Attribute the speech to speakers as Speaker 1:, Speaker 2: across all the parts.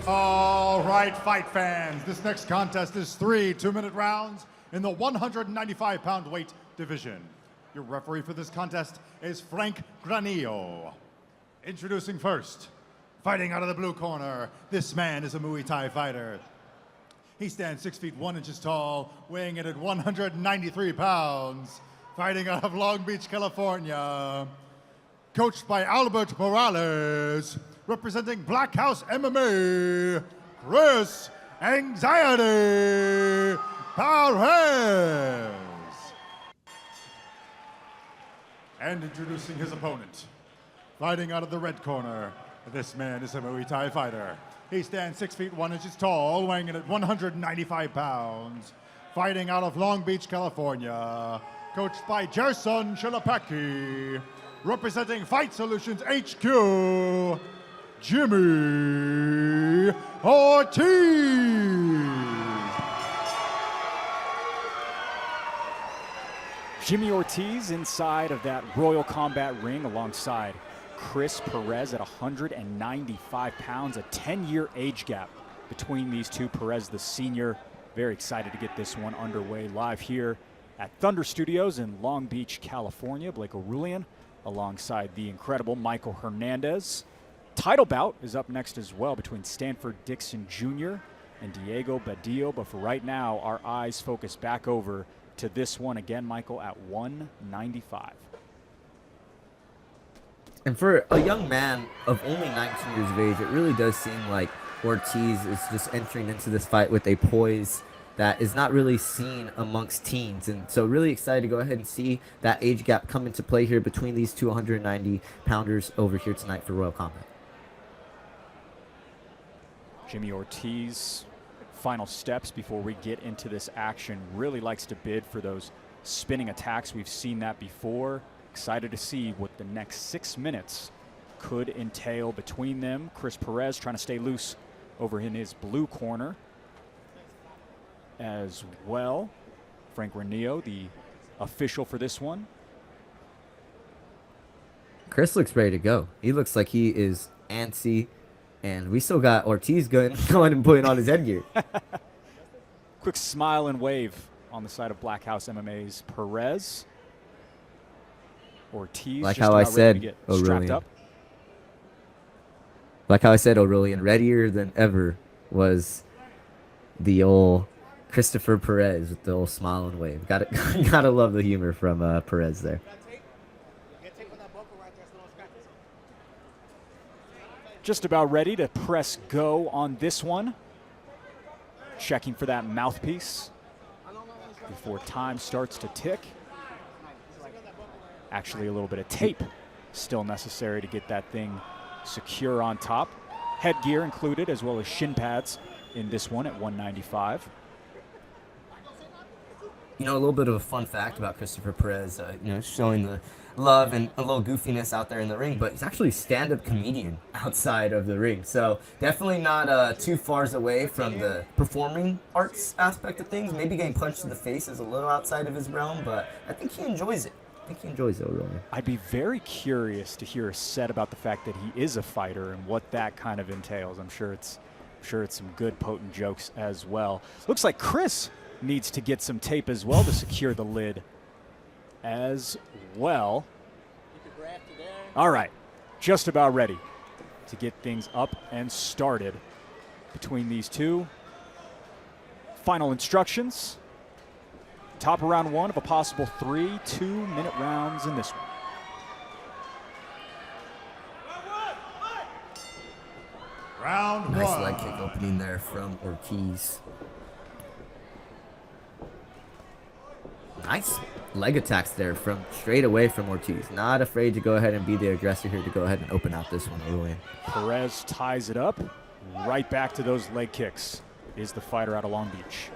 Speaker 1: All right, fight fans. This next contest is 3 two-minute rounds in the 195-pound weight division. Your referee for this contest is Frank Granillo. Introducing first, fighting out of the blue corner, this man is a Muay Thai fighter. He stands 6 feet 1 inches tall, weighing in at 193 pounds, fighting out of Long Beach, California. Coached by Albert Morales, representing Black House MMA, Chris Anxiety Perez. And introducing his opponent, fighting out of the red corner, this man is a Muay Thai fighter. He stands 6 feet 1 inches tall, weighing in at 195 pounds, fighting out of Long Beach, California, coached by Gerson Chilapaki, representing Fight Solutions HQ, Jimmy Ortiz.
Speaker 2: Jimmy Ortiz inside of that Royal Combat ring alongside Chris Perez at 195 pounds, a 10-year age gap between these two. Perez, the senior, very excited to get this one underway live here at Thunder Studios in Long Beach, California. Blake Arulian alongside the incredible Michael Hernandez. Title bout is up next as well between Stanford Dickson Jr. and Diego Badillo, but for right now, our eyes focus back over to this one again, Michael, at 195.
Speaker 3: And for a young man of only 19 years of age, it really does seem like Ortiz is just entering into this fight with a poise that is not really seen amongst teens. And so really excited to go ahead and see that age gap come into play here between these 290-pounders over here tonight for Royal Combat.
Speaker 2: Jimmy Ortiz, final steps before we get into this action, really likes to bid for those spinning attacks. We've seen that before. Excited to see what the next 6 minutes could entail between them. Chris Perez trying to stay loose over in his blue corner as well. Frank Granillo, the official for this one.
Speaker 3: Chris looks ready to go. He looks like he is antsy, and we still got Ortiz going and putting on his headgear.
Speaker 2: Quick smile and wave on the side of Black House MMA's Perez. Ortiz,
Speaker 3: like
Speaker 2: just
Speaker 3: how I
Speaker 2: about ready to
Speaker 3: said,
Speaker 2: get strapped up.
Speaker 3: Like how I said, Aurelian, readier than ever was the old Christopher Perez with the old smile and wave. Gotta love the humor from Perez there.
Speaker 2: Just about ready to press go on this one. Checking for that mouthpiece before time starts to tick. Actually, a little bit of tape still necessary to get that thing secure on top. Headgear included, as well as shin pads in this one at 195.
Speaker 3: You know, a little bit of a fun fact about Christopher Perez, showing the love and a little goofiness out there in the ring, but he's actually a stand-up comedian outside of the ring. So definitely not too far away from the performing arts aspect of things. Maybe getting punched in the face is a little outside of his realm, but I think he enjoys it. Really.
Speaker 2: I'd be very curious to hear a set about the fact that he is a fighter and what that kind of entails. I'm sure it's some good, potent jokes as well. Looks like Chris needs to get some tape as well to secure the lid as well. All right, just about ready to get things up and started between these two. Final instructions. Top of round one of a possible 3 two-minute rounds in this one.
Speaker 1: Round one.
Speaker 3: Nice leg kick opening there from Ortiz. Nice leg attacks there from straight away from Ortiz. Not afraid to go ahead and be the aggressor here to go ahead and open out this one early.
Speaker 2: Perez ties it up. Right back to those leg kicks is the fighter out of Long Beach.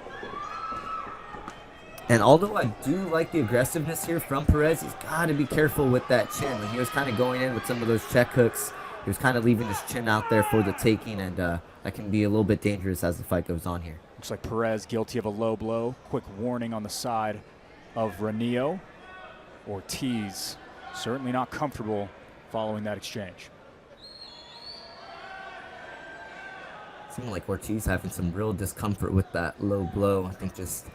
Speaker 3: And although I do like the aggressiveness here from Perez, he's got to be careful with that chin. When he was kind of going in with some of those check hooks, he was kind of leaving his chin out there for the taking, and that can be a little bit dangerous as the fight goes on here.
Speaker 2: Looks like Perez guilty of a low blow. Quick warning on the side of Granillo. Ortiz certainly not comfortable following that exchange.
Speaker 3: Seemed like Ortiz having some real discomfort with that low blow. I think just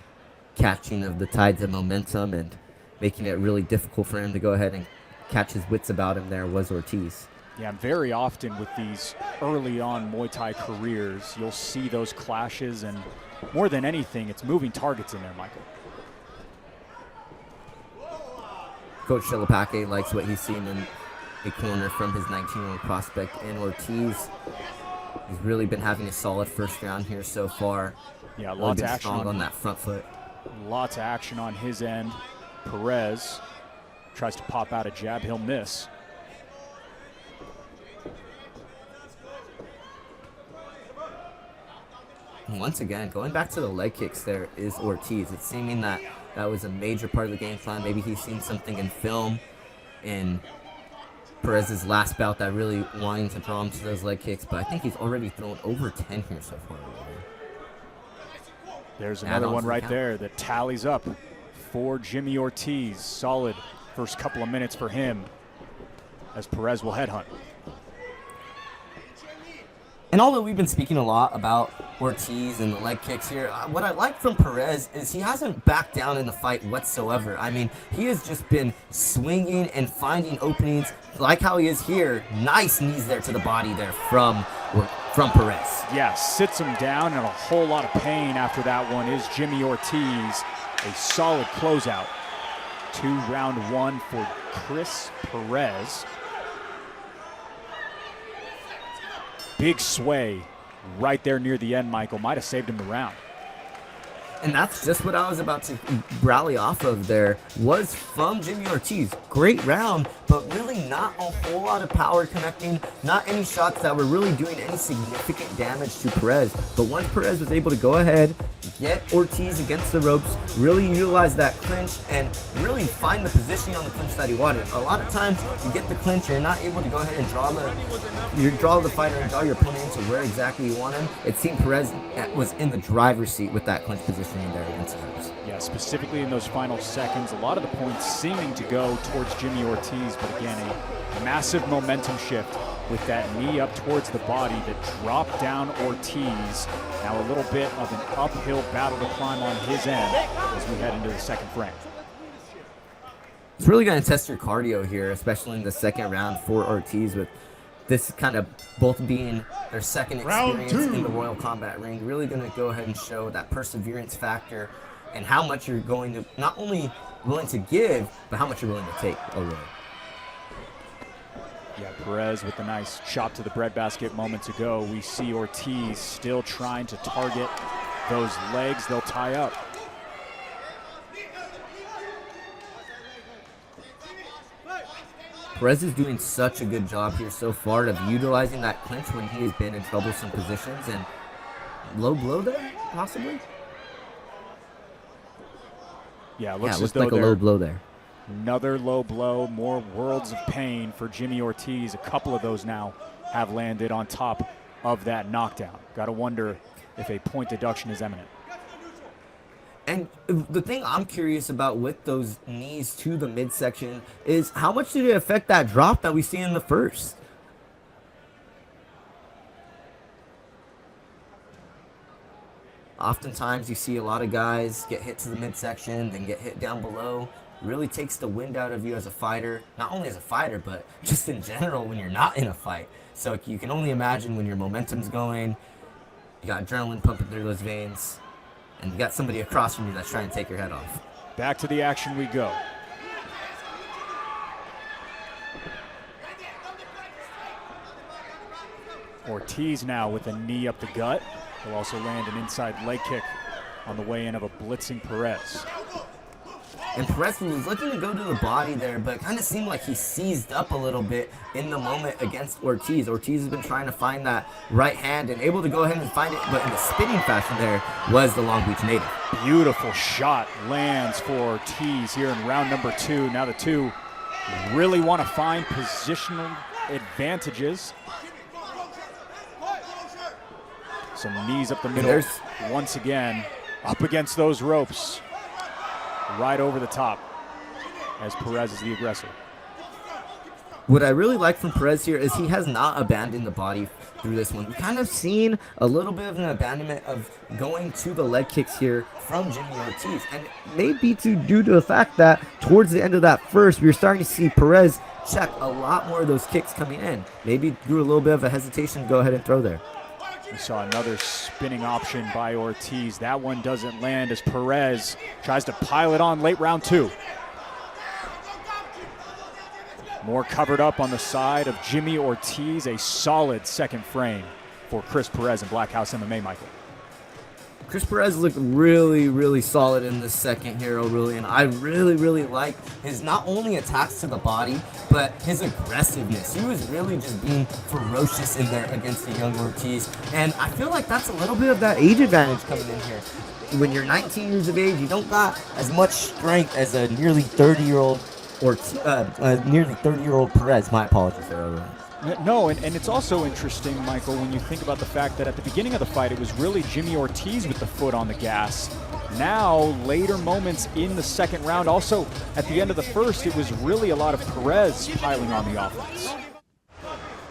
Speaker 3: catching of the tides of momentum and making it really difficult for him to go ahead and catch his wits about him there was Ortiz.
Speaker 2: Yeah, and very often with these early on Muay Thai careers, you'll see those clashes, and more than anything, it's moving targets in there, Michael.
Speaker 3: Coach Shilapake likes what he's seen in a corner from his 19-year-old prospect in Ortiz. He's really been having a solid first round here so far.
Speaker 2: Yeah,
Speaker 3: really
Speaker 2: lots
Speaker 3: been
Speaker 2: of action
Speaker 3: strong on that front foot.
Speaker 2: Lots of action on his end. Perez tries to pop out a jab, he'll miss.
Speaker 3: And once again, going back to the leg kicks, there is Ortiz. It's seeming that that was a major part of the game plan. Maybe he's seen something in film in Perez's last bout that really wanting to draw him to those leg kicks, but I think he's already thrown over 10 here so far.
Speaker 2: There's another one right there that tallies up for Jimmy Ortiz. Solid first couple of minutes for him as Perez will headhunt.
Speaker 3: And although we've been speaking a lot about Ortiz and the leg kicks here, what I like from Perez is he hasn't backed down in the fight whatsoever. I mean, he has just been swinging and finding openings like how he is here. Nice knees there to the body there from Perez.
Speaker 2: Yeah, sits him down in a whole lot of pain after that one is Jimmy Ortiz. A solid closeout to round one for Chris Perez. Big sway right there near the end, Michael. Might have saved him the round.
Speaker 3: And that's just what I was about to rally off of there, was from Jimmy Ortiz. Great round, but really not a whole lot of power connecting, not any shots that were really doing any significant damage to Perez. But once Perez was able to go ahead, get Ortiz against the ropes, really utilize that clinch, and really find the positioning on the clinch that he wanted. A lot of times, you get the clinch, you're not able to go ahead and draw the fighter and draw your opponent into where exactly you want him. It seemed Perez was in the driver's seat with that clinch positioning there against the ropes.
Speaker 2: Yeah, specifically in those final seconds, a lot of the points seeming to go towards Jimmy Ortiz, but again, a massive momentum shift with that knee up towards the body that dropped down Ortiz. Now a little bit of an uphill battle to climb on his end as we head into the second frame.
Speaker 3: It's really going to test your cardio here, especially in the second round for Ortiz, with this kind of both being their second experience in the Royal Combat Ring. Really going to go ahead and show that perseverance factor and how much you're going to, not only willing to give, but how much you're willing to take away.
Speaker 2: Yeah, Perez with a nice chop to the breadbasket moments ago. We see Ortiz still trying to target those legs. They'll tie up.
Speaker 3: Perez is doing such a good job here so far of utilizing that clinch when he has been in troublesome positions. And low blow there, possibly?
Speaker 2: Yeah, it looks as
Speaker 3: looks
Speaker 2: though
Speaker 3: like a low blow there.
Speaker 2: Another low blow, more worlds of pain for Jimmy Ortiz. A couple of those now have landed on top of that knockdown. Got to wonder if a point deduction is imminent.
Speaker 3: And the thing I'm curious about with those knees to the midsection is how much did it affect that drop that we see in the first? Oftentimes you see a lot of guys get hit to the midsection, then get hit down below. Really takes the wind out of you as a fighter, not only as a fighter, but just in general when you're not in a fight. So you can only imagine when your momentum's going, you got adrenaline pumping through those veins, and you got somebody across from you that's trying to take your head off.
Speaker 2: Back to the action we go. Ortiz now with a knee up the gut. He'll also land an inside leg kick on the way in of a blitzing Perez.
Speaker 3: And Perez was looking to go to the body there, but it kind of seemed like he seized up a little bit in the moment against Ortiz. Ortiz has been trying to find that right hand and able to go ahead and find it, but in the spinning fashion there was the Long Beach native.
Speaker 2: Beautiful shot lands for Ortiz here in round number two. Now the two really want to find positional advantages. Some knees up the middle once again, up against those ropes. Right over the top as Perez is the aggressor.
Speaker 3: What I really like from Perez here is he has not abandoned the body through this one. We've kind of seen a little bit of an abandonment of going to the leg kicks here from Jimmy Ortiz. And it may be due to the fact that towards the end of that first, we were starting to see Perez check a lot more of those kicks coming in. Maybe through a little bit of a hesitation to go ahead and throw there.
Speaker 2: We saw another spinning option by Ortiz. That one doesn't land as Perez tries to pile it on late round 2. More covered up on the side of Jimmy Ortiz. A solid second frame for Chris Perez in Black House MMA, Michael.
Speaker 3: Chris Perez looked really, really solid in the second here, and I really like his not only attacks to the body, but his aggressiveness. He was really just being ferocious in there against the young Ortiz, and I feel like that's a little bit of that age advantage coming in here. When you're 19 years of age, you don't got as much strength as a nearly 30-year-old Perez. My apologies there.
Speaker 2: No, and it's also interesting, Michael, when you think about the fact that at the beginning of the fight, it was really Jimmy Ortiz with the foot on the gas. Now, later moments in the second round, also at the end of the first, it was really a lot of Perez piling on the offense.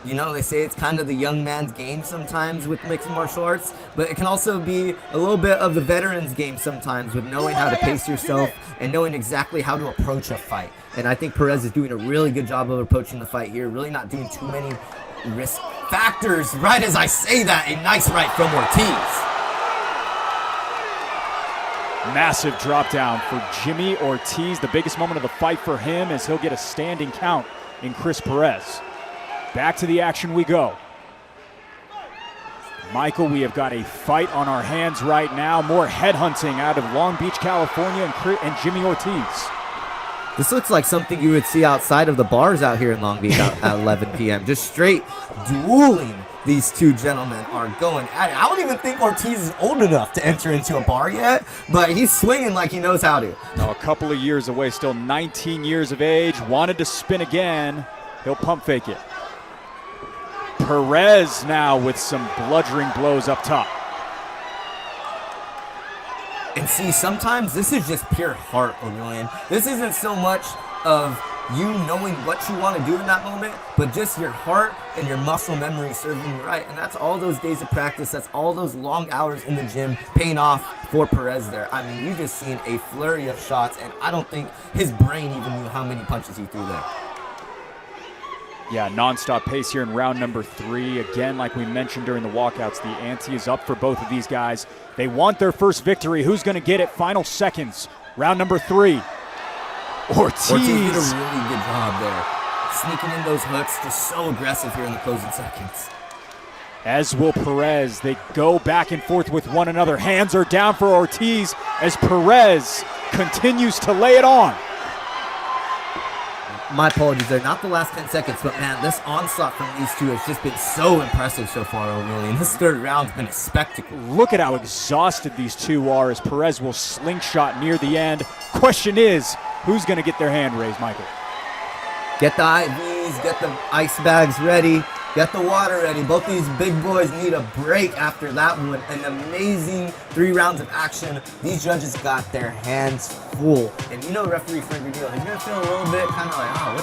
Speaker 3: You know, they say it's kind of the young man's game sometimes with mixed martial arts, but it can also be a little bit of the veteran's game sometimes with knowing how to pace yourself and knowing exactly how to approach a fight. And I think Perez is doing a really good job of approaching the fight here, really not doing too many risk factors. Right as I say that, a nice right from Ortiz.
Speaker 2: Massive drop down for Jimmy Ortiz. The biggest moment of the fight for him as he'll get a standing count in Chris Perez. Back to the action we go. Michael, we have got a fight on our hands right now. More headhunting out of Long Beach, California, and Jimmy Ortiz.
Speaker 3: This looks like something you would see outside of the bars out here in Long Beach at 11 p.m. Just straight dueling. These two gentlemen are going at it. I don't even think Ortiz is old enough to enter into a bar yet, but he's swinging like he knows how to.
Speaker 2: Now, a couple of years away, still 19 years of age, wanted to spin again. He'll pump fake it. Perez now with some bludgeoning blows up top.
Speaker 3: And see, sometimes this is just pure heart, Aurelian. This isn't so much of you knowing what you want to do in that moment, but just your heart and your muscle memory serving you right. And that's all those days of practice. That's all those long hours in the gym paying off for Perez there. I mean, you just seen a flurry of shots, and I don't think his brain even knew how many punches he threw there.
Speaker 2: Yeah, non-stop pace here in round number 3. Again, like we mentioned during the walkouts, the ante is up for both of these guys. They want their first victory. Who's going to get it? Final seconds. Round number 3. Ortiz
Speaker 3: did a really good job there. Sneaking in those hooks, just so aggressive here in the closing seconds.
Speaker 2: As will Perez. They go back and forth with one another. Hands are down for Ortiz as Perez continues to lay it on.
Speaker 3: My apologies there, not the last 10 seconds, but man, this onslaught from these two has just been so impressive so far, O'Reilly. And this third round's been a spectacle.
Speaker 2: Look at how exhausted these two are as Perez will slingshot near the end. Question is, who's going to get their hand raised, Michael?
Speaker 3: Get the IVs, get the ice bags ready, get the water ready. Both these big boys need a break after that one. An amazing 3 rounds of action. These judges got their hands full. And you know referee Frank Badillo, he's going to feel a little bit kind of like, oh,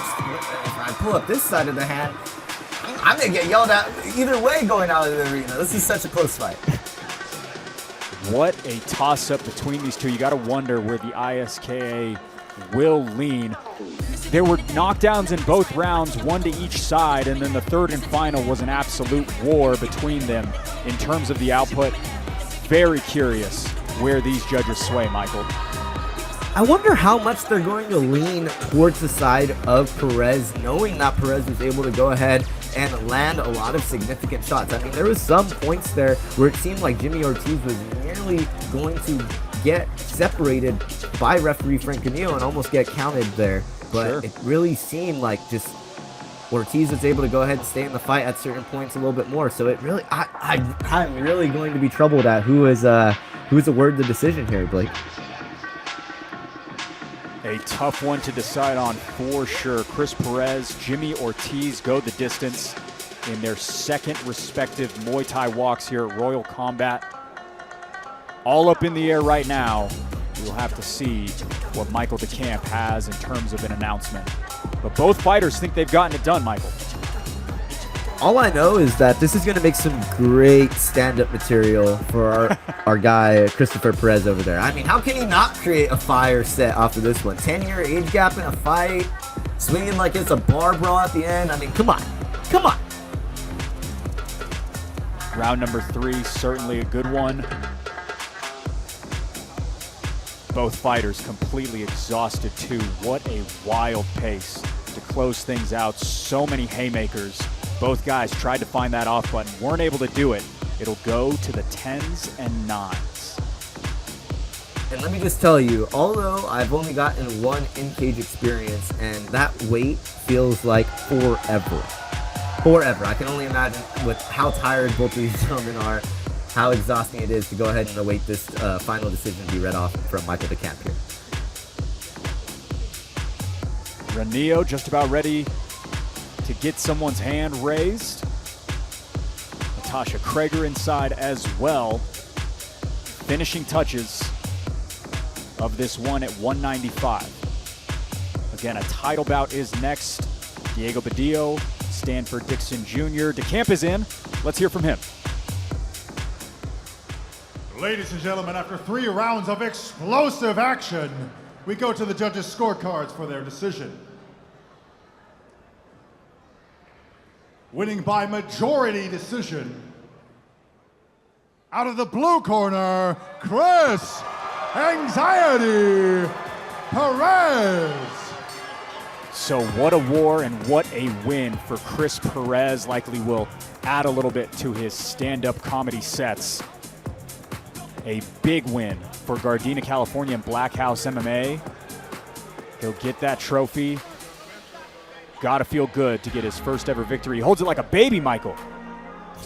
Speaker 3: if I pull up this side of the hand, I'm going to get yelled at either way going out of the arena. This is such a close fight.
Speaker 2: What a toss-up between these two. You got to wonder where the ISKA will lean. There were knockdowns in both rounds, one to each side, and then the third and final was an absolute war between them in terms of the output. Very curious where these judges sway, Michael.
Speaker 3: I wonder how much they're going to lean towards the side of Perez, knowing that Perez was able to go ahead and land a lot of significant shots. I mean, there was some points there where it seemed like Jimmy Ortiz was nearly going to get separated by referee Frank Canillo and almost get counted there. But
Speaker 2: sure,
Speaker 3: it really seemed like just Ortiz was able to go ahead and stay in the fight at certain points a little bit more. So it really, I'm really going to be troubled at who's awarded the decision here, Blake.
Speaker 2: A tough one to decide on for sure. Chris Perez, Jimmy Ortiz go the distance in their second respective Muay Thai walks here at Royal Combat. All up in the air right now. We'll have to see what Michael DeCamp has in terms of an announcement. But both fighters think they've gotten it done, Michael.
Speaker 3: All I know is that this is going to make some great stand-up material for our guy, Christopher Perez over there. I mean, how can he not create a fire set off of this one? 10-year age gap in a fight, swinging like it's a bar brawl at the end. I mean, come on. Come on.
Speaker 2: Round number 3, certainly a good one. Both fighters completely exhausted too. What a wild pace to close things out. So many haymakers. Both guys tried to find that off button, weren't able to do it. It'll go to the 10s and 9s.
Speaker 3: And let me just tell you, although I've only gotten one in-cage experience, and that wait feels like forever. Forever. I can only imagine with how tired both of these gentlemen are, how exhausting it is to go ahead and await this final decision to be read off from Michael DeCamp here.
Speaker 2: Granillo just about ready to get someone's hand raised. Natasha Krager inside as well. Finishing touches of this one at 195. Again, a title bout is next. Diego Badillo, Stanford Dickson Jr. DeCamp is in. Let's hear from him.
Speaker 1: Ladies and gentlemen, after 3 rounds of explosive action, we go to the judges' scorecards for their decision. Winning by majority decision, out of the blue corner, Chris Anxiety Perez.
Speaker 2: So what a war and what a win for Chris Perez. Likely will add a little bit to his stand-up comedy sets. A big win for Gardena, California and Black House MMA. He'll get that trophy. Gotta feel good to get his first ever victory. He holds it like a baby, Michael.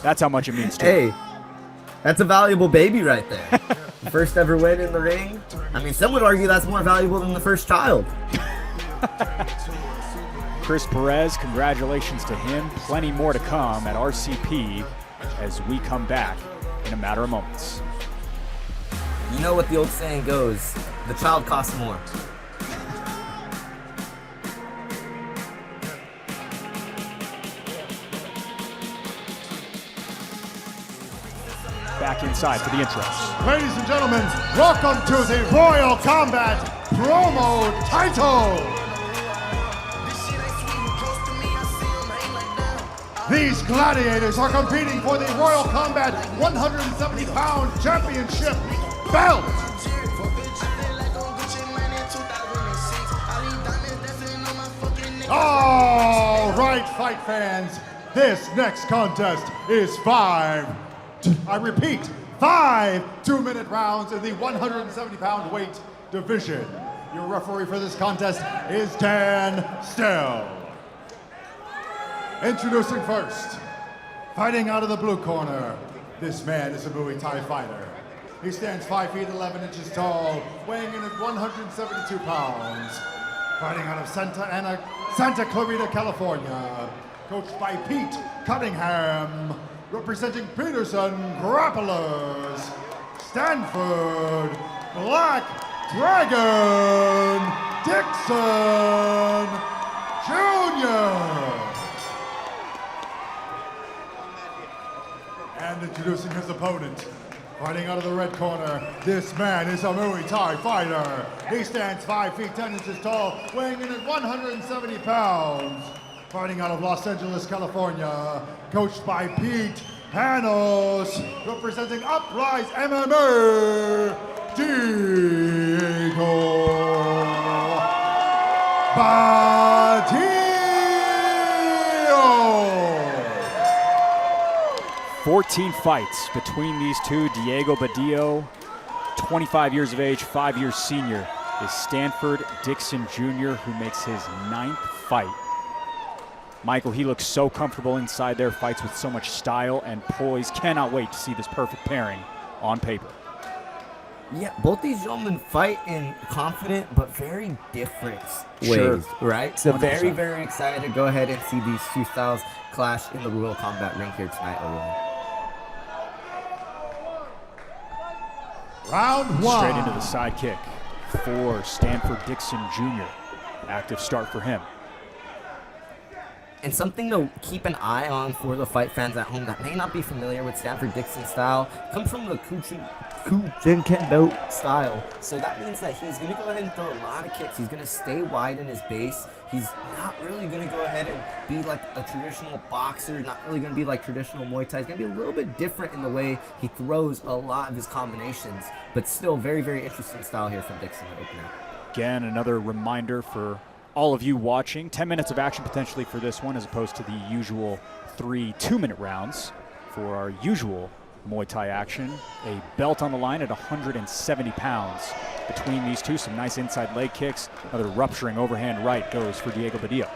Speaker 2: That's how much it means to him.
Speaker 3: Hey, that's a valuable baby right there. The first ever win in the ring. I mean, some would argue that's more valuable than the first child.
Speaker 2: Chris Perez, congratulations to him. Plenty more to come at RCP as we come back in a matter of moments.
Speaker 3: You know what the old saying goes, the child costs more.
Speaker 2: Back inside for the intros.
Speaker 1: Ladies and gentlemen, welcome to the Royal Combat Promo Title. These gladiators are competing for the Royal Combat 170-pound championship belt. All right, fight fans, this next contest is 5 2-minute rounds in the 170-pound weight division. Your referee for this contest is Dan Stell. Introducing first, fighting out of the blue corner, this man is a Muay Thai fighter. He stands 5 feet 11 inches tall, weighing in at 172 pounds. Fighting out of Santa Clarita, California, coached by Pete Cunningham. Representing Peterson Grapplers, Stanford Black Dragon Dickson Jr. And introducing his opponent, fighting out of the red corner, this man is a Muay Thai fighter. He stands 5 feet 10 inches tall, weighing in at 170 pounds. Fighting out of Los Angeles, California, coached by Pete Panos, representing Uprise MMA, Diego Badillo.
Speaker 2: 14 fights between these two. Diego Badillo, 25 years of age, 5 years senior, is Stanford Dickson Jr., who makes his 9th fight. Michael, he looks so comfortable inside their fights with so much style and poise. Cannot wait to see this perfect pairing on paper.
Speaker 3: Yeah, both these gentlemen fight in confident but very different
Speaker 2: Sure.
Speaker 3: ways, right? So
Speaker 2: 100%.
Speaker 3: very, very excited to go ahead and see these two styles clash in the Royal Combat ring here tonight alone.
Speaker 1: Round 1.
Speaker 2: Straight into the side kick for Stanford Dickson Jr. Active start for him.
Speaker 3: And something to keep an eye on for the fight fans at home that may not be familiar with Stanford Dickson style, comes from the Kendo style. So that means that he's going to go ahead and throw a lot of kicks. He's going to stay wide in his base. He's not really going to go ahead and be like a traditional boxer, not really going to be like traditional Muay Thai. He's going to be a little bit different in the way he throws a lot of his combinations, but still very, very interesting style here from Dickson to open up.
Speaker 2: Again, another reminder for all of you watching, 10 minutes of action potentially for this one as opposed to the usual 3 2-minute rounds for our usual Muay Thai action. A belt on the line at 170 pounds between these two. Some nice inside leg kicks. Another rupturing overhand right goes for Diego Badillo.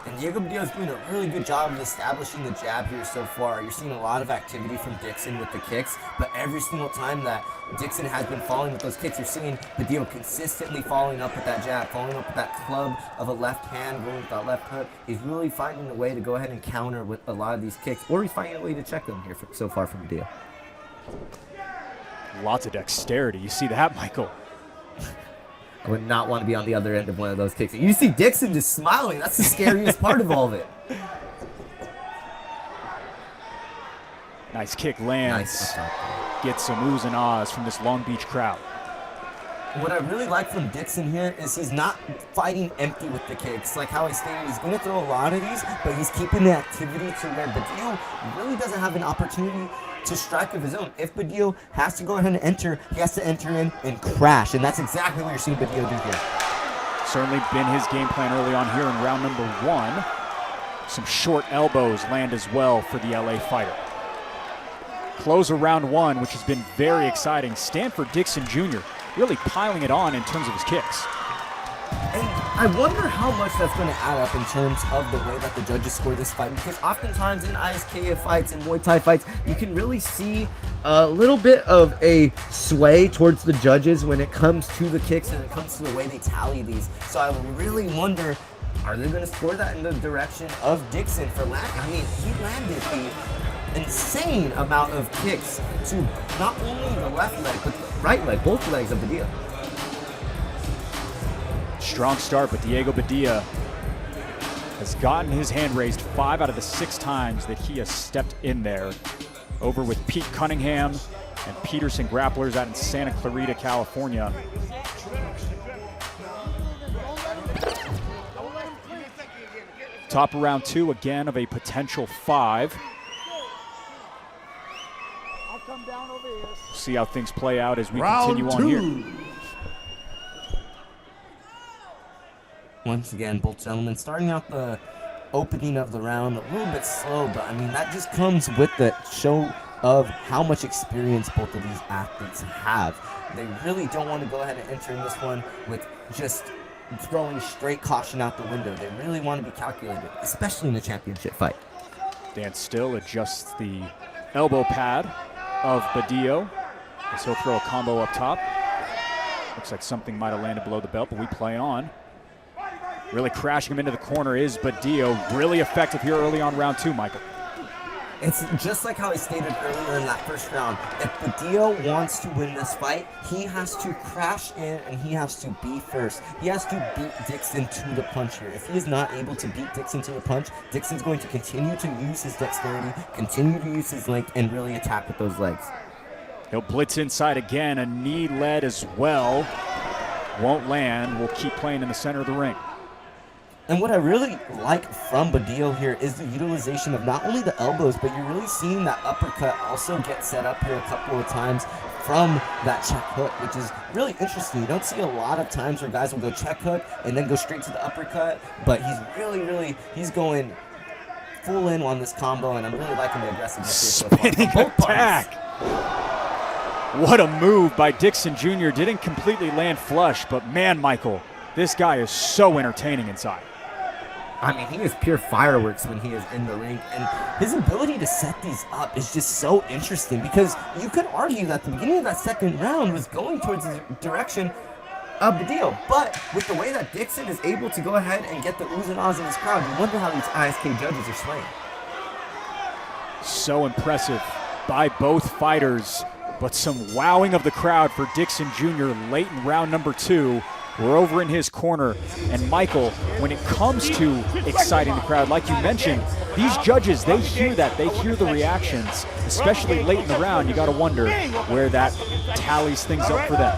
Speaker 3: And Diego Badillo is doing a really good job of establishing the jab here so far. You're seeing a lot of activity from Dickson with the kicks, but every single time that Dickson has been following with those kicks, you're seeing Badillo consistently following up with that jab, following up with that club of a left hand, going with that left hook. He's really finding a way to go ahead and counter with a lot of these kicks, or he's finding a way to check them here so far from Badillo.
Speaker 2: Lots of dexterity. You see that, Michael?
Speaker 3: I would not want to be on the other end of one of those kicks. You see Dickson just smiling. That's the scariest part of all of it.
Speaker 2: Nice kick lands.
Speaker 3: Nice.
Speaker 2: Gets some oohs and ahs from this Long Beach crowd.
Speaker 3: What I really like from Dickson here is he's not fighting empty with the kicks. Like how I stated, he's going to throw a lot of these, but he's keeping the activity to where Badillo really doesn't have an opportunity to strike of his own. If Badillo has to go ahead and enter, he has to enter in and crash, and that's exactly what you're seeing Badillo do here.
Speaker 2: Certainly been his game plan early on here in round number 1. Some short elbows land as well for the LA fighter. Close of round 1, which has been very exciting. Stanford Dickson Jr. really piling it on in terms of his kicks.
Speaker 3: And I wonder how much that's going to add up in terms of the way that the judges score this fight, because oftentimes in ISKF fights and Muay Thai fights, you can really see a little bit of a sway towards the judges when it comes to the kicks and it comes to the way they tally these. So I really wonder, are they going to score that in the direction of Dickson for landing? I mean, he landed the insane amount of kicks to not only the left leg, but the right leg, both legs of Badillo.
Speaker 2: Strong start, but Diego Badillo has gotten his hand raised 5 out of the 6 times that he has stepped in there. Over with Pete Cunningham and Peterson Grapplers out in Santa Clarita, California. Top of round 2 again of a potential 5. See how things play out as we continue on here.
Speaker 3: Once again, both gentlemen starting out the opening of the round a little bit slow, but I mean, that just comes with the show of how much experience both of these athletes have. They really don't want to go ahead and enter in this one with just throwing straight caution out the window. They really want to be calculated, especially in a championship fight.
Speaker 2: Dan Still adjusts the elbow pad of Badillo as he'll throw a combo up top. Looks like something might have landed below the belt, but we play on. Really crashing him into the corner is Badillo. Really effective here early on round 2, Michael.
Speaker 3: It's just like how I stated earlier in that first round. If Badillo wants to win this fight, he has to crash in and he has to be first. He has to beat Dickson to the punch here. If he is not able to beat Dickson to the punch, Dickson's going to continue to use his dexterity, continue to use his length, and really attack with those legs.
Speaker 2: He'll blitz inside again, a knee led as well. Won't land, will keep playing in the center of the ring.
Speaker 3: And what I really like from Badillo here is the utilization of not only the elbows, but you're really seeing that uppercut also get set up here a couple of times from that check hook, which is really interesting. You don't see a lot of times where guys will go check hook and then go straight to the uppercut, but he's going full in on this combo, and I'm really liking the aggressiveness here so far.
Speaker 2: Spinning attack. What a move by Dickson Jr. Didn't completely land flush, but man, Michael, this guy is so entertaining inside.
Speaker 3: I mean, he is pure fireworks when he is in the ring, and his ability to set these up is just so interesting, because you could argue that the beginning of that second round was going towards the direction of Badillo, but with the way that Dickson is able to go ahead and get the oohs and ahs in this crowd, you wonder how these ISK judges are swaying.
Speaker 2: So impressive by both fighters, but some wowing of the crowd for Dickson Jr. late in round number 2. We're over in his corner, and Michael, when it comes to exciting the crowd, like you mentioned, these judges, they hear that, they hear the reactions, especially late in the round. You got to wonder where that tallies things up for them.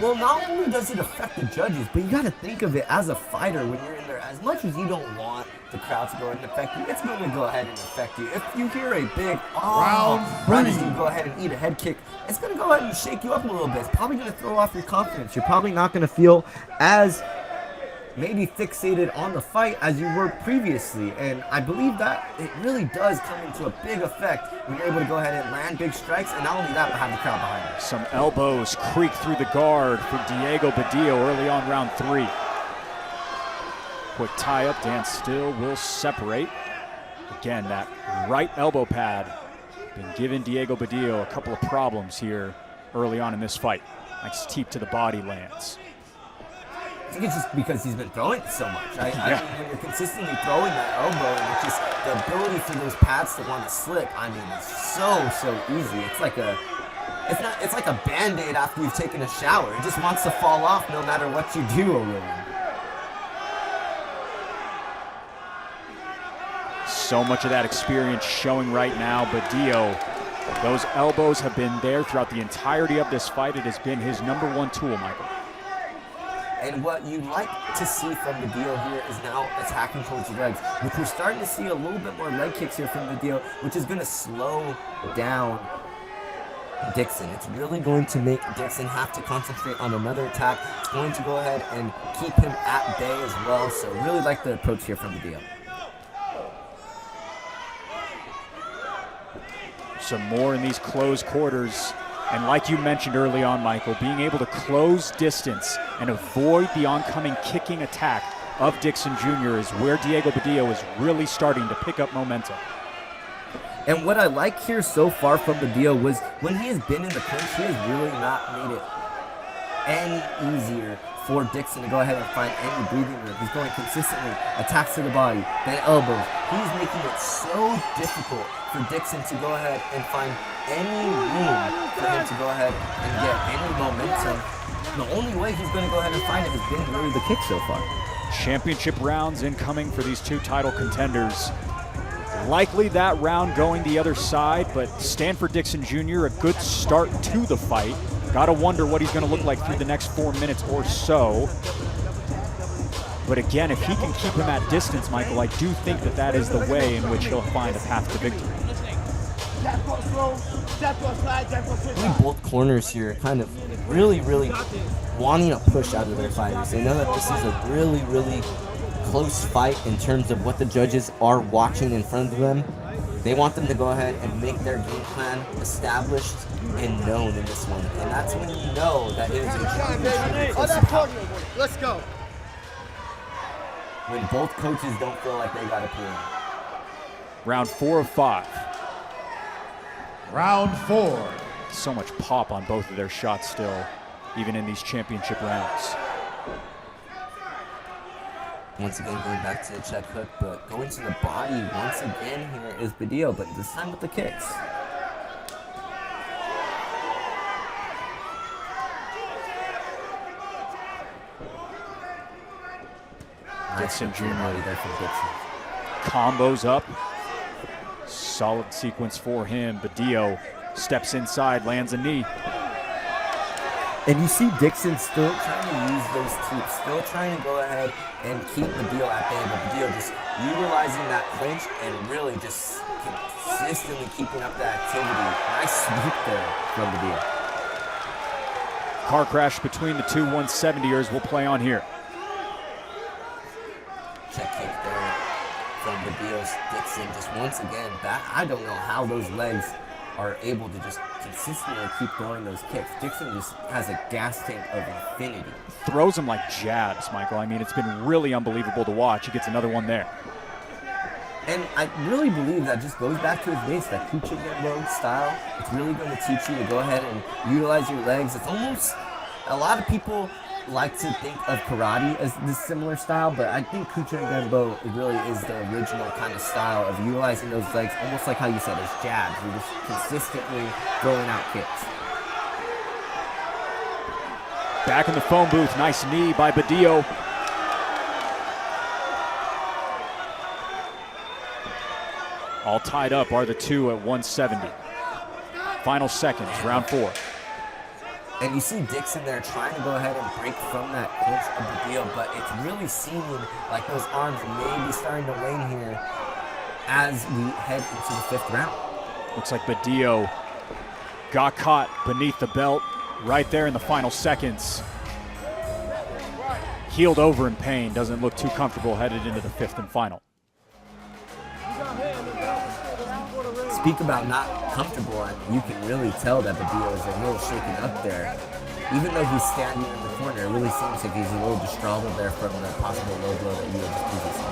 Speaker 3: Well, not only does it affect the judges, but you got to think of it as a fighter when you're in there. As much as you don't want the crowd to go ahead and affect you, it's going to go ahead and affect you. If you hear a big, right as you go ahead and eat a head kick, it's going to go ahead and shake you up a little bit. It's probably going to throw off your confidence. You're probably not going to feel as maybe fixated on the fight as you were previously. And I believe that it really does come into a big effect when you're able to go ahead and land big strikes, and not only that, but have the crowd behind you.
Speaker 2: Some elbows creak through the guard for Diego Badillo early on round 3. Quick tie-up, Dan still will separate. Again, that right elbow pad been giving Diego Badillo a couple of problems here early on in this fight. Nice teep to the body lands.
Speaker 3: I think it's just because he's been throwing so much. I mean, when you're consistently throwing that elbow, and it's just the ability for those pads to want to slip, I mean, it's so easy. It's like a Band-Aid after you've taken a shower. It just wants to fall off no matter what you do over it.
Speaker 2: So much of that experience showing right now. Badillo, those elbows have been there throughout the entirety of this fight. It has been his #1 tool, Michael.
Speaker 3: And what you like to see from Badillo here is now attacking towards the legs, which we're starting to see a little bit more leg kicks here from Badillo, which is going to slow down Dickson. It's really going to make Dickson have to concentrate on another attack. It's going to go ahead and keep him at bay as well. So really like the approach here from Badillo.
Speaker 2: Some more in these close quarters. And like you mentioned early on, Michael, being able to close distance and avoid the oncoming kicking attack of Dickson Jr. is where Diego Badillo is really starting to pick up momentum.
Speaker 3: And what I like here so far from Badillo was when he has been in the clinch, he has really not made it any easier for Dickson to go ahead and find any breathing room. He's going consistently, attacks to the body, then elbows. He's making it so difficult for Dickson to go ahead and find any room for him to go ahead and get any momentum. The only way he's going to go ahead and find it has been really the kick so far.
Speaker 2: Championship rounds incoming for these two title contenders. Likely that round going the other side, but Stanford Dickson Jr., a good start to the fight. Gotta wonder what he's gonna look like through the next 4 minutes or so. But again, if he can keep him at distance, Michael, I do think that that is the way in which he'll find a path to victory.
Speaker 3: I think both corners here kind of really wanting a push out of their fighters. They know that this is a really close fight in terms of what the judges are watching in front of them. They want them to go ahead and make their game plan established and known in this one. And that's when you know that it is a close encounter.
Speaker 4: Let's go.
Speaker 3: When both coaches don't feel like they got to pull in.
Speaker 2: Round 4 of 5.
Speaker 1: Round 4.
Speaker 2: So much pop on both of their shots still, even in these championship rounds.
Speaker 3: Once again, going back to the check hook, but going to the body once again here is Badillo, but this time with the kicks.
Speaker 2: Dickson Jr.
Speaker 3: there from Dickson.
Speaker 2: Combos up. Solid sequence for him. Badillo steps inside, lands a knee.
Speaker 3: And you see Dickson still trying to use those teeps, still trying to go ahead and keep Badillo at bay, but Badillo just utilizing that clinch and really just consistently keeping up the activity. Nice sweep there from Badillo.
Speaker 2: Car crash between the two 170ers will play on here.
Speaker 3: Check kick there from Badillo's Dickson. Just once again, I don't know how those legs are able to just consistently keep throwing those kicks. Dickson just has a gas tank of infinity.
Speaker 2: Throws them like jabs, Michael. I mean, it's been really unbelievable to watch. He gets another one there.
Speaker 3: And I really believe that just goes back to his base, that Kuchenko style. It's really going to teach you to go ahead and utilize your legs. It's almost, a lot of people like to think of karate as this similar style, but I think Kuchenko really is the original kind of style of utilizing those legs, almost like how you said, as jabs. You're just consistently throwing out kicks.
Speaker 2: Back in the phone booth, nice knee by Badillo. All tied up are the two at 170. Final seconds, round 4.
Speaker 3: And you see Dickson there trying to go ahead and break from that clinch of Badillo, but it's really seeming like those arms may be starting to wane here as we head into the 5th round.
Speaker 2: Looks like Badillo got caught beneath the belt right there in the final seconds. Healed over in pain, doesn't look too comfortable headed into the 5th and final.
Speaker 3: Speak about not comfortable, and you can really tell that Badillo is a little shaken up there. Even though he's standing in the corner, it really seems like he's a little distraught there from the possible low blow that you had just previously.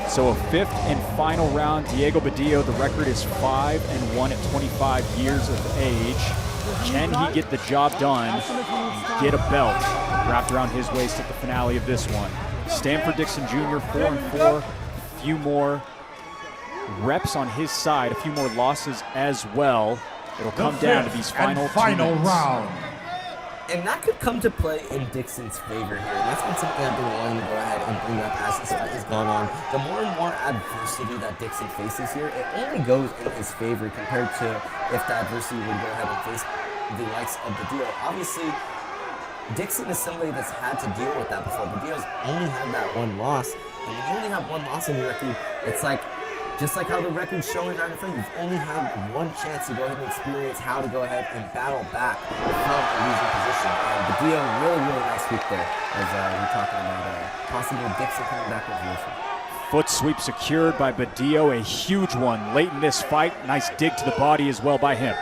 Speaker 2: So a 5th and final round. Diego Badillo, the record is 5-1 at 25 years of age. Can he get the job done and get a belt wrapped around his waist at the finale of this one? Stanford Dickson Jr., 4-4, a few more reps on his side, a few more losses as well. It'll come down to these final
Speaker 1: round.
Speaker 3: And that could come to play in Dickson's favor here. That's been something I've been wanting to go ahead and bring up as this fight has gone on. The more and more adversity that Dickson faces here, it only goes in his favor compared to if the adversity would go ahead and face the likes of Badillo. Obviously, Dickson is somebody that's had to deal with that before. Badillo's only had that one loss. And when you only have one loss in your record, it's like, just like how the record's showing right in front of you, you've only had one chance to go ahead and experience how to go ahead and battle back from a losing position. And Badillo, really nice sweep there as we're talking about possible Dickson coming back with this one.
Speaker 2: Foot sweep secured by Badillo, a huge one late in this fight. Nice dig to the body as well by him.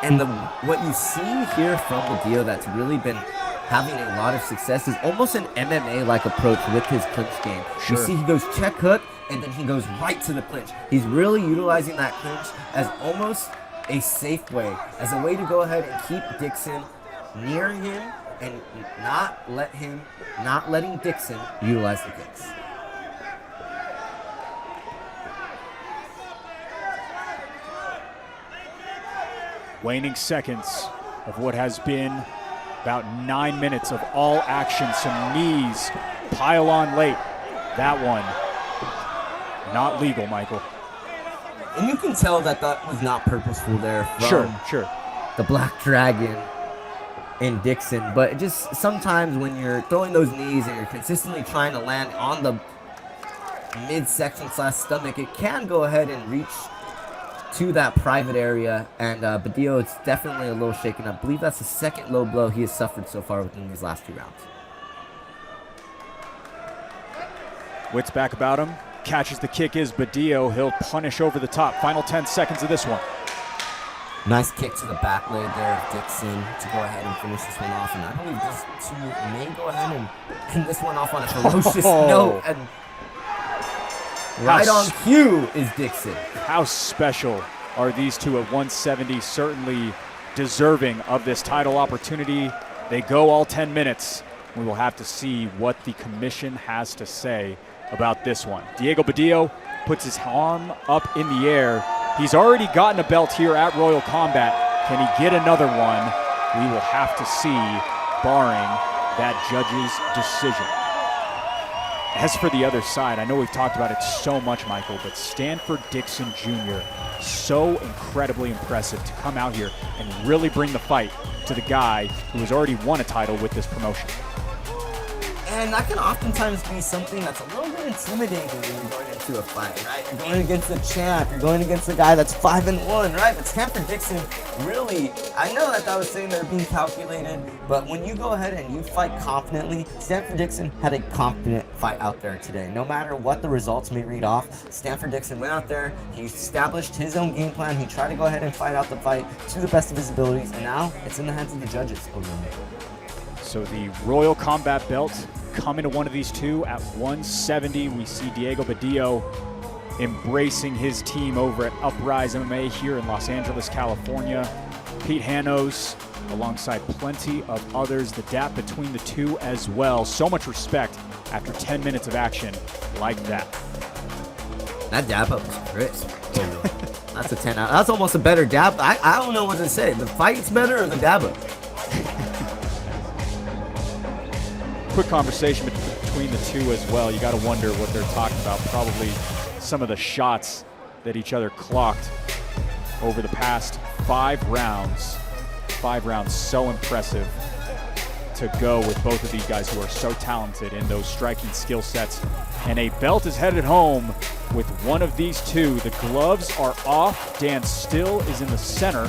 Speaker 3: And what you see here from Badillo that's really been having a lot of success is almost an MMA-like approach with his clinch game.
Speaker 2: Sure.
Speaker 3: You see he goes check hook, and then he goes right to the clinch. He's really utilizing that clinch as almost a safe way, as a way to go ahead and keep Dickson near him and not letting Dickson utilize the kicks.
Speaker 2: Waning seconds of what has been about 9 minutes of all action. Some knees pile on late. That one, not legal, Michael.
Speaker 3: And you can tell that was not purposeful there from
Speaker 2: Sure.
Speaker 3: the Black Dragon in Dickson. But it just sometimes when you're throwing those knees and you're consistently trying to land on the midsection / stomach, it can go ahead and reach to that private area, and Badillo is definitely a little shaken up. I believe that's the 2nd low blow he has suffered so far within these last 2 rounds.
Speaker 2: Wits back about him, catches the kick is Badillo. He'll punish over the top. Final 10 seconds of this one.
Speaker 3: Nice kick to the back leg there of Dickson to go ahead and finish this one off, and I believe these two may go ahead and end this one off on a ferocious note. And right on cue is Dickson.
Speaker 2: How special are these two at 170? Certainly deserving of this title opportunity. They go all 10 minutes. We will have to see what the commission has to say about this one. Diego Badillo puts his arm up in the air. He's already gotten a belt here at Royal Combat. Can he get another one? We will have to see, barring that judge's decision. As for the other side, I know we've talked about it so much, Michael, but Stanford Dickson Jr., so incredibly impressive to come out here and really bring the fight to the guy who has already won a title with this promotion.
Speaker 3: And that can oftentimes be something that's a little bit intimidating when you're going into a fight, right? You're going against the champ, you're going against a guy that's 5-1, right? But Stanford Dickson, really, I know that I was saying they're being calculated, but when you go ahead and you fight confidently, Stanford Dickson had a confident fight out there today. No matter what the results may read off, Stanford Dickson went out there, he established his own game plan, he tried to go ahead and fight out the fight to the best of his abilities, and now it's in the hands of the judges over there.
Speaker 2: So the Royal Combat belt coming to one of these two at 170. We see Diego Badillo embracing his team over at Uprise MMA here in Los Angeles, California. Pete Hanos alongside plenty of others. The gap between the two as well. So much respect after 10 minutes of action like that.
Speaker 3: That jab up was crisp. That's a 10 out. That's almost a better jab. I don't know what to say. The fight's better or the jab up?
Speaker 2: Quick conversation between the two as well. You got to wonder what they're talking about. Probably some of the shots that each other clocked over the past 5 rounds. 5 rounds, so impressive to go with both of these guys who are so talented in those striking skill sets. And a belt is headed home with one of these two. The gloves are off. Dan Still is in the center.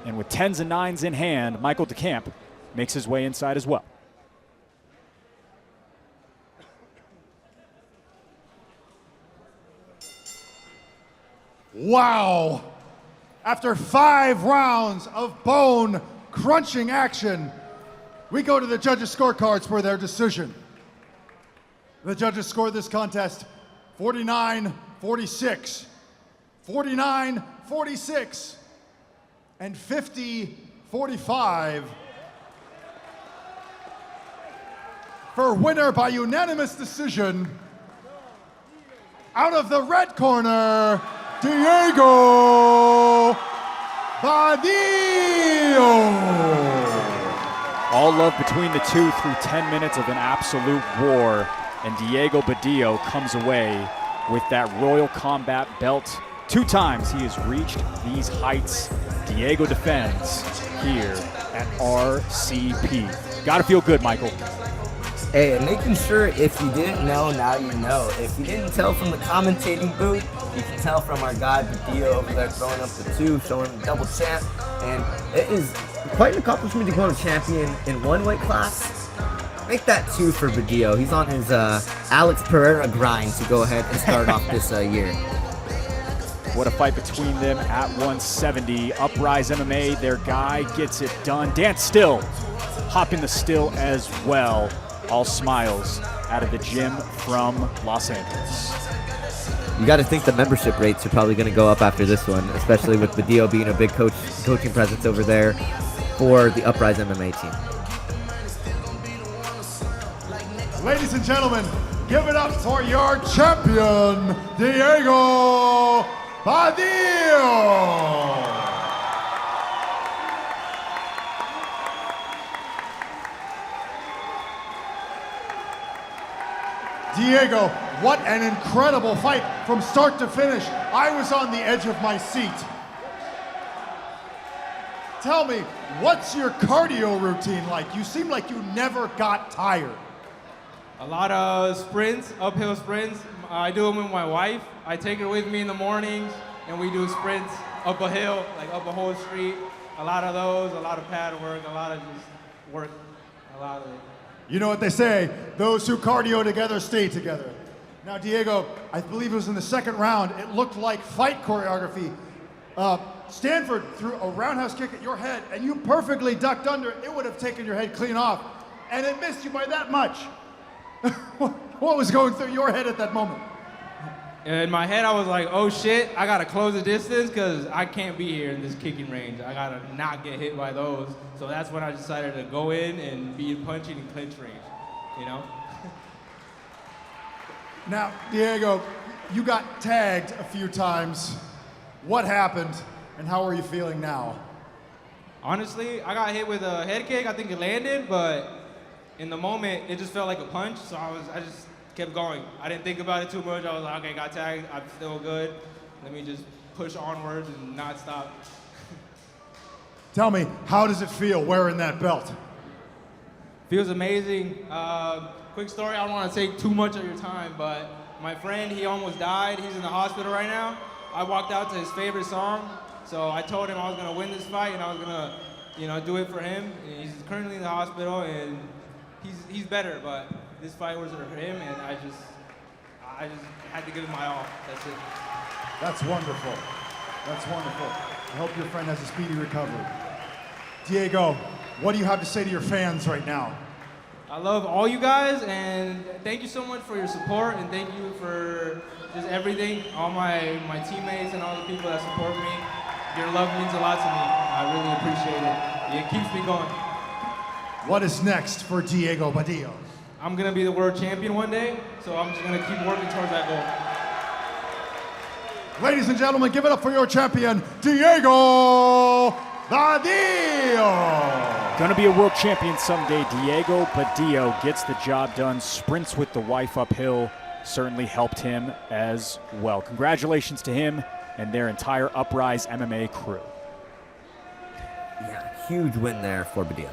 Speaker 2: And with 10s and 9s in hand, Michael DeCamp makes his way inside as well.
Speaker 1: Wow! After 5 rounds of bone-crunching action, we go to the judges' scorecards for their decision. The judges scored this contest 49-46, 49-46, and 50-45 for winner by unanimous decision. Out of the red corner, Diego Badillo.
Speaker 2: All love between the two through 10 minutes of an absolute war, and Diego Badillo comes away with that Royal Combat belt. 2 times he has reached these heights. Diego defends here at RCP. Gotta feel good, Michael.
Speaker 3: Hey, and making sure if you didn't know, now you know. If you didn't tell from the commentating booth, you can tell from our guy Badillo over there throwing up the 2, showing the double champ. And it is quite an accomplishment to go to champion in one weight class. Make that 2 for Badillo. He's on his Alex Pereira grind to go ahead and start off this year.
Speaker 2: What a fight between them at 170. Uprise MMA, their guy gets it done. Dan Still hopping the still as well. All smiles out of the gym from Los Angeles.
Speaker 3: You got to think the membership rates are probably going to go up after this one, especially with Badillo being a big coaching presence over there for the Uprise MMA team.
Speaker 1: Ladies and gentlemen, give it up for your champion, Diego Badillo. Diego, what an incredible fight from start to finish. I was on the edge of my seat. Tell me, what's your cardio routine like? You seem like you never got tired.
Speaker 4: A lot of sprints, uphill sprints. I do them with my wife. I take her with me in the mornings, and we do sprints up a hill, like up a whole street. A lot of those, a lot of pad work, a lot of just work, a lot of it.
Speaker 1: You know what they say, those who cardio together stay together. Now, Diego, I believe it was in the 2nd round, it looked like fight choreography. Stanford threw a roundhouse kick at your head, and you perfectly ducked under it. It would have taken your head clean off, and it missed you by that much. What was going through your head at that moment?
Speaker 4: In my head, I was like, oh shit, I gotta close the distance because I can't be here in this kicking range. I gotta not get hit by those. So that's when I decided to go in and be in punching and clinch range, you know?
Speaker 1: Now, Diego, you got tagged a few times. What happened, and how are you feeling now?
Speaker 4: Honestly, I got hit with a head kick. I think it landed, but in the moment, it just felt like a punch. So I just kept going. I didn't think about it too much. I was like, okay, got tagged. I'm still good. Let me just push onwards and not stop.
Speaker 1: Tell me, how does it feel wearing that belt?
Speaker 4: Feels amazing. Quick story, I don't want to take too much of your time, but my friend, he almost died. He's in the hospital right now. I walked out to his favorite song, so I told him I was going to win this fight and I was going to, do it for him. And he's currently in the hospital and he's better, but this fight was for him, and I just had to give it my all. That's it.
Speaker 1: That's wonderful. That's wonderful. I hope your friend has a speedy recovery. Diego, what do you have to say to your fans right now?
Speaker 4: I love all you guys, and thank you so much for your support, and thank you for just everything, all my teammates and all the people that support me. Your love means a lot to me. I really appreciate it. It keeps me going.
Speaker 1: What is next for Diego Badillo?
Speaker 4: I'm going to be the world champion one day, so I'm just going to keep working towards that goal.
Speaker 1: Ladies and gentlemen, give it up for your champion, Diego Badillo.
Speaker 2: Gonna be a world champion someday. Diego Badillo gets the job done, sprints with the wife uphill. Certainly helped him as well. Congratulations to him and their entire Uprise MMA crew.
Speaker 3: Yeah, huge win there for Badillo.